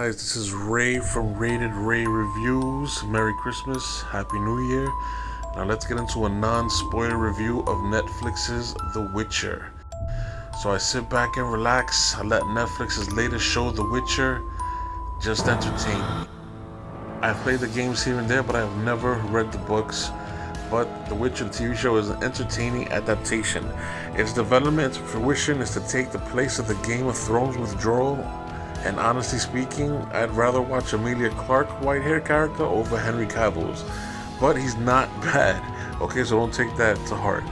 guys? This is Ray from Rated Ray Reviews. Merry Christmas, Happy New Year. Now let's get into a non-spoiler review of Netflix's The Witcher. So I sit back and relax. I let Netflix's latest show, The Witcher, just entertain me. I've played the games here and there, but I've never read the books. But The Witcher TV show is an entertaining adaptation. Its development and fruition is to take the place of the Game of Thrones withdrawal, and honestly speaking, I'd rather watch Emilia Clarke white-hair character over Henry Caville's. But he's not bad, okay, so don't take that to heart.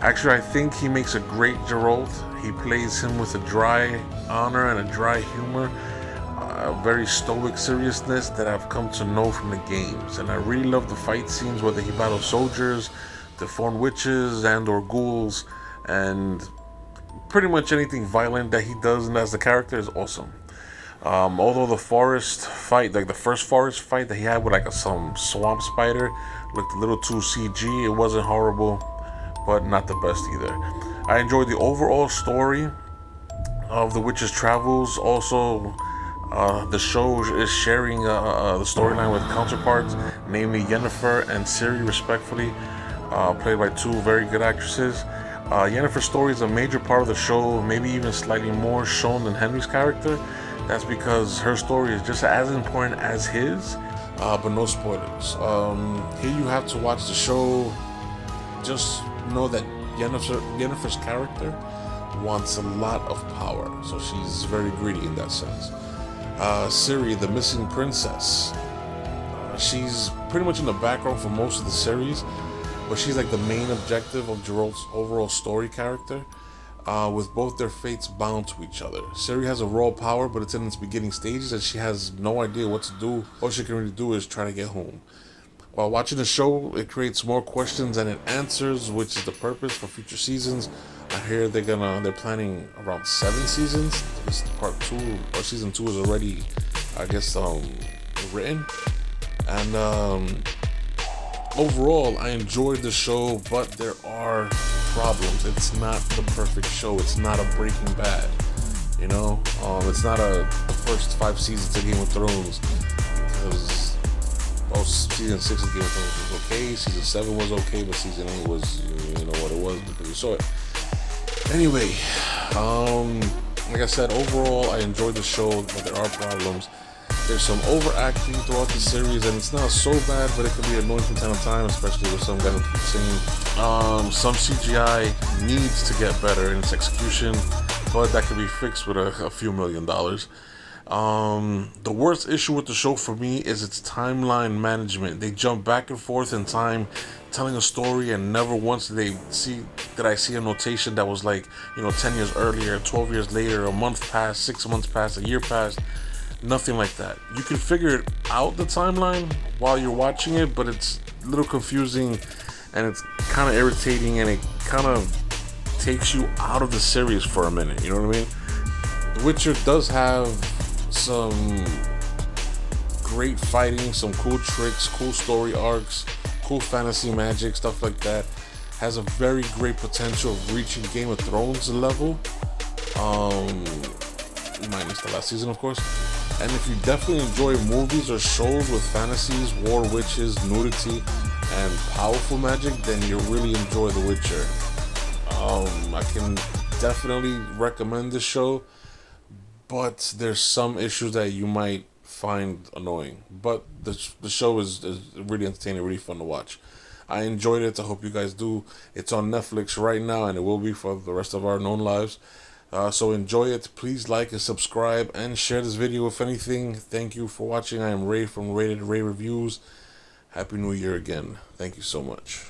Actually, I think he makes a great Geralt. He plays him with a dry honor and a dry humor, a very stoic seriousness that I've come to know from the games. And I really love the fight scenes, whether he battles soldiers, deformed witches, and or ghouls, and pretty much anything violent that he does and as the character is awesome. Although the forest fight, like the first forest fight that he had with some swamp spider, looked a little too CG. It wasn't horrible, but not the best either. I enjoyed the overall story of the Witcher's travels. Also, the show is sharing the storyline with counterparts, namely Yennefer and Ciri, respectfully, played by two very good actresses. Yennefer's story is a major part of the show, maybe even slightly more shown than Henry's character. That's because her story is just as important as his, but no spoilers. Here you have to watch the show. Just know that Yennefer's character wants a lot of power, so she's very greedy in that sense. Ciri, the missing princess, she's pretty much in the background for most of the series, but she's like the main objective of Geralt's overall story character. With both their fates bound to each other. Ciri has a raw power, but it's in its beginning stages and she has no idea what to do. All she can really do is try to get home. While watching the show, it creates more questions than it answers, which is the purpose for future seasons. I hear they're planning around 7 seasons. This part 2 or season 2 is already, I guess, written. And overall, I enjoyed the show, but there are problems. It's not the perfect show. It's not a Breaking Bad, you know. It's not the first 5 seasons of Game of Thrones, because season 6 of Game of Thrones was okay, season 7 was okay, but season 8 was, you know what it was, because you saw it. Anyway, like I said, overall I enjoyed the show, but there are problems. There's some overacting throughout the series, and it's not so bad, but it can be annoying from time to time, especially with some guy who keeps saying some CGI needs to get better in its execution, but that can be fixed with a few $1,000,000. The worst issue with the show for me is its timeline management. They jump back and forth in time, telling a story, and never once did I see a notation that was like, 10 years earlier, 12 years later, a month passed, 6 months passed, a year passed. Nothing like that. You can figure it out, the timeline, while you're watching it, but it's a little confusing and it's kind of irritating, and it kind of takes you out of the series for a minute, you know what I mean? The Witcher does have some great fighting, some cool tricks, cool story arcs, cool fantasy magic, stuff like that. Has a very great potential of reaching Game of Thrones level, minus the last season, of course. And if you definitely enjoy movies or shows with fantasies, war, witches, nudity, and powerful magic, then you'll really enjoy The Witcher. I can definitely recommend this show, but there's some issues that you might find annoying. But the show is really entertaining, really fun to watch. I enjoyed it. I hope you guys do. It's on Netflix right now, and it will be for the rest of our known lives. So enjoy it. Please like and subscribe and share this video if anything. Thank you for watching. I am Ray from Rated Ray Reviews. Happy New Year again. Thank you so much.